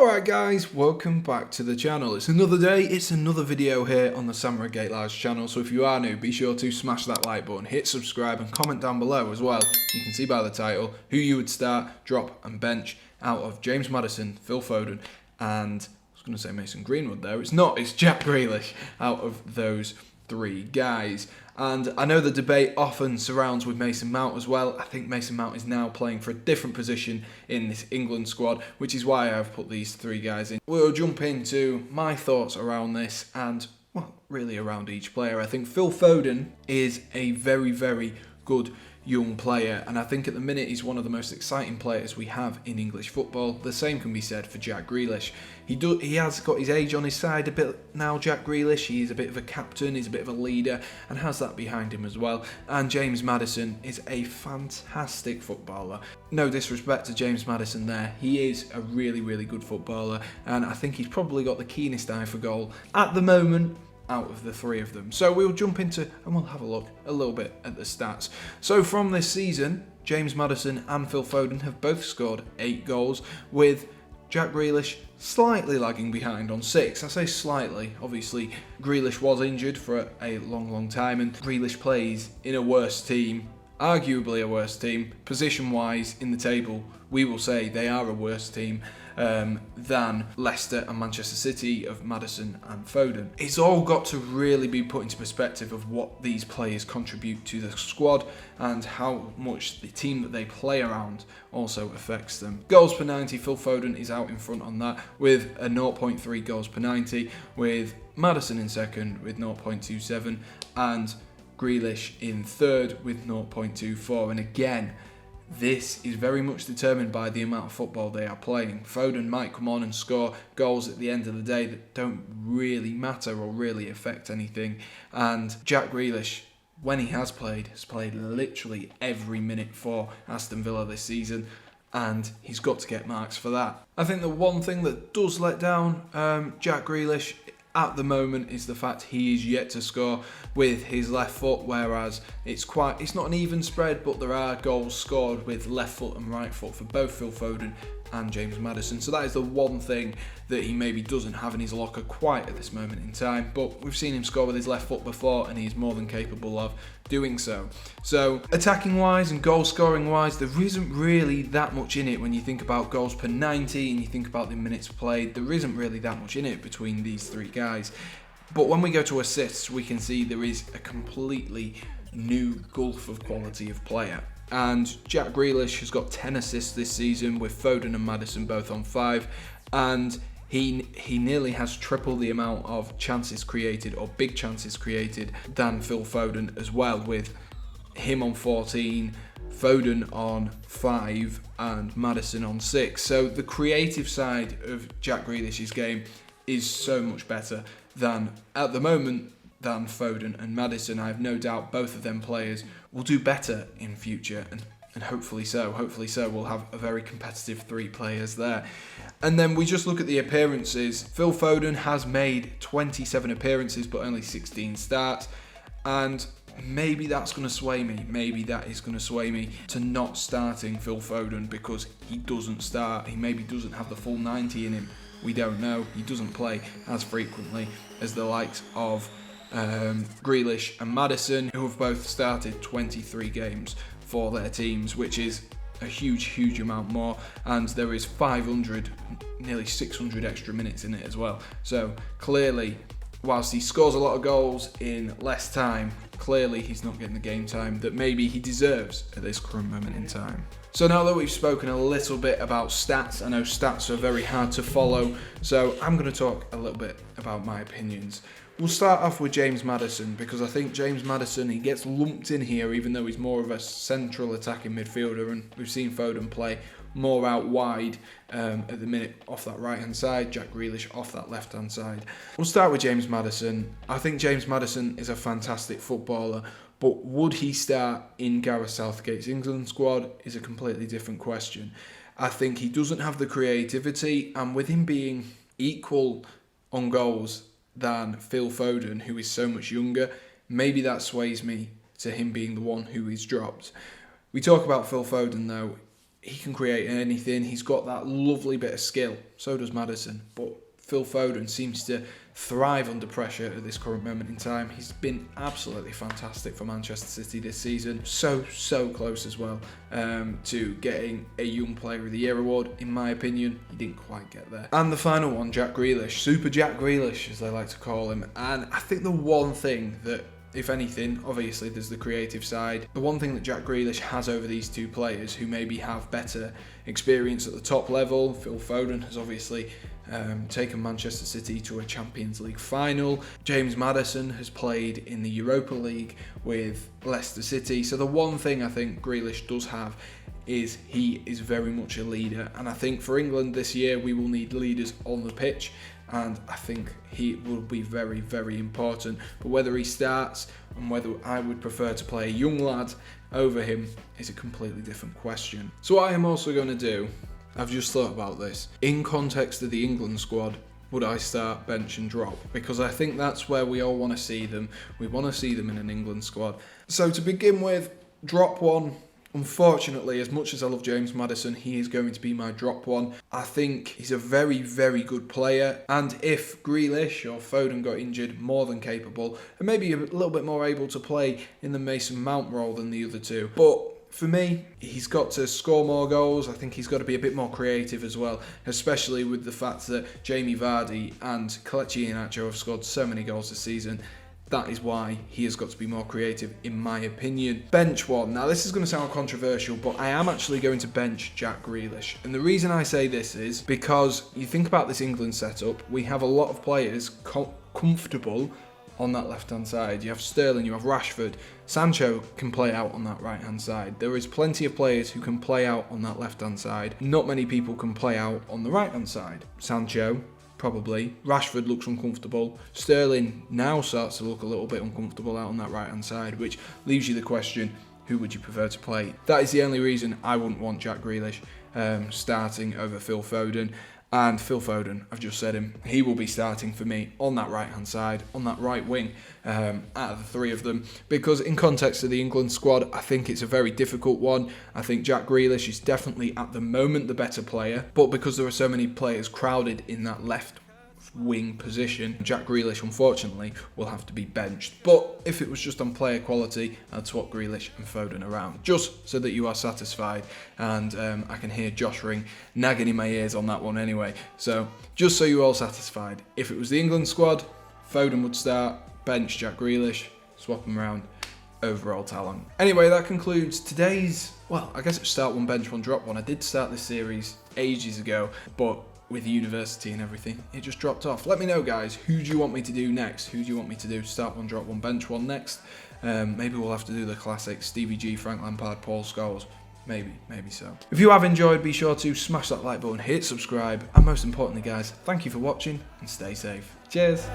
Alright guys, welcome back to the channel. It's another day, it's another video here on the Redgate-Large channel, so if you are new, be sure to smash that like button, hit subscribe and comment down below as well. You can see by the title who you would start, drop and bench out of James Maddison, Phil Foden and, I was going to say Mason Greenwood there, it's not, it's Jack Grealish out of those three guys. And I know the debate often surrounds with Mason Mount as well. I think Mason Mount is now playing for a different position in this England squad, which is why I've put these three guys in. We'll jump into my thoughts around this and, well, really around each player. I think Phil Foden is a very, very good young player, and I think at the minute he's one of the most exciting players we have in English football. The same can be said for Jack Grealish. He has got his age on his side a bit now, Jack Grealish. He is a bit of a captain, he's a bit of a leader, and has that behind him as well. And James Maddison is a fantastic footballer. No disrespect to James Maddison there, he is a really, really good footballer, and I think he's probably got the keenest eye for goal at the moment out of the three of them. So we'll jump into and we'll have a look a little bit at the stats. So from this season, James Maddison and Phil Foden have both scored 8 goals, with Jack Grealish slightly lagging behind on 6. I say slightly, obviously Grealish was injured for a long time, and Grealish plays in a worse team, arguably a worse team, position-wise in the table. We will say they are a worse team than Leicester and Manchester City of Maddison and Foden. It's all got to really be put into perspective of what these players contribute to the squad and how much the team that they play around also affects them. Goals per 90, Phil Foden is out in front on that with a 0.3 goals per 90, with Maddison in second with 0.27 and Grealish in third with 0.24. And again, this is very much determined by the amount of football they are playing. Foden might come on and score goals at the end of the day that don't really matter or really affect anything. And Jack Grealish, when he has played literally every minute for Aston Villa this season, and he's got to get marks for that. I think the one thing that does let down Jack Grealish at the moment is the fact he is yet to score with his left foot, whereas it's not an even spread, but there are goals scored with left foot and right foot for both Phil Foden and James Maddison. So that is the one thing that he maybe doesn't have in his locker quite at this moment in time, but we've seen him score with his left foot before and he's more than capable of doing so. So attacking wise and goal scoring wise, there isn't really that much in it when you think about goals per 90 and you think about the minutes played. There isn't really that much in it between these three guys. But when we go to assists, we can see there is a completely new gulf of quality of player. And Jack Grealish has got 10 assists this season, with Foden and Maddison both on 5, and he nearly has triple the amount of chances created, or big chances created, than Phil Foden as well, with him on 14, Foden on 5 and Maddison on 6. So the creative side of Jack Grealish's game is so much better than, at the moment, than Foden and Maddison. I have no doubt both of them players will do better in future, and hopefully so. Hopefully so. We'll have a very competitive 3 players there. And then we just look at the appearances. Phil Foden has made 27 appearances but only 16 starts, and maybe that's going to sway me. Maybe that is going to sway me to not starting Phil Foden because he doesn't start. He maybe doesn't have the full 90 in him. We don't know. He doesn't play as frequently as the likes of Grealish and Maddison, who have both started 23 games for their teams, which is a huge amount more, and there is 500, nearly 600 extra minutes in it as well. So clearly, whilst he scores a lot of goals in less time, clearly he's not getting the game time that maybe he deserves at this current moment in time. So now that we've spoken a little bit about stats, I know stats are very hard to follow, so I'm going to talk a little bit about my opinions. We'll start off with James Maddison, because I think James Maddison, he gets lumped in here even though he's more of a central attacking midfielder, and we've seen Foden play more out wide at the minute off that right hand side, Jack Grealish off that left hand side. We'll start with James Maddison. I think James Maddison is a fantastic footballer, but would he start in Gareth Southgate's England squad is a completely different question. I think he doesn't have the creativity, and with him being equal on goals than Phil Foden, who is so much younger, maybe that sways me to him being the one who is dropped. We talk about Phil Foden though, he can create anything. He's got that lovely bit of skill. So does Maddison. But Phil Foden seems to thrive under pressure at this current moment in time. He's been absolutely fantastic for Manchester City this season. So close as well to getting a Young Player of the Year award. In my opinion, he didn't quite get there. And the final one, Jack Grealish. Super Jack Grealish, as they like to call him. And I think the one thing that, if anything, obviously there's the creative side. The one thing that Jack Grealish has over these two players who maybe have better experience at the top level, Phil Foden has obviously taken Manchester City to a Champions League final. James Maddison has played in the Europa League with Leicester City. So the one thing I think Grealish does have is he is very much a leader. And I think for England this year, we will need leaders on the pitch. And I think he will be very, very important. But whether he starts and whether I would prefer to play a young lad over him is a completely different question. So what I am also going to do, I've just thought about this. In context of the England squad, would I start, bench and drop? Because I think that's where we all want to see them. We want to see them in an England squad. So to begin with, drop one. Unfortunately, as much as I love James Maddison, he is going to be my drop one. I think he's a very, very good player. And if Grealish or Foden got injured, more than capable. And maybe a little bit more able to play in the Mason Mount role than the other two. But for me, he's got to score more goals. I think he's got to be a bit more creative as well, especially with the fact that Jamie Vardy and Kelechi Iheanacho have scored so many goals this season. That is why he has got to be more creative, in my opinion. Bench one. Now, this is going to sound controversial, but I am actually going to bench Jack Grealish. And the reason I say this is because you think about this England setup, we have a lot of players comfortable on that left-hand side. You have Sterling, you have Rashford. Sancho can play out on that right-hand side. There is plenty of players who can play out on that left-hand side. Not many people can play out on the right-hand side. Sancho, probably. Rashford looks uncomfortable. Sterling now starts to look a little bit uncomfortable out on that right-hand side, which leaves you the question, who would you prefer to play? That is the only reason I wouldn't want Jack Grealish starting over Phil Foden. And Phil Foden, I've just said him, he will be starting for me on that right-hand side, on that right wing, out of the three of them. Because in context of the England squad, I think it's a very difficult one. I think Jack Grealish is definitely, at the moment, the better player. But because there are so many players crowded in that left wing position, Jack Grealish, unfortunately, will have to be benched. But if it was just on player quality, I'd swap Grealish and Foden around, just so that you are satisfied. And I can hear Josh Ring nagging in my ears on that one anyway. So just so you're all satisfied, if it was the England squad, Foden would start, bench Jack Grealish, swap him around. Overall talent. Anyway, that concludes today's, well, I guess it's start one, bench one, drop one. I did start this series ages ago, but with university and everything, it just dropped off. Let me know, guys, who do you want me to do next? Who do you want me to do start one, drop one, bench one next? Maybe we'll have to do the classics, Stevie G, Frank Lampard, Paul Scholes. Maybe so. If you have enjoyed, be sure to smash that like button, hit subscribe, and most importantly, guys, thank you for watching and stay safe. Cheers.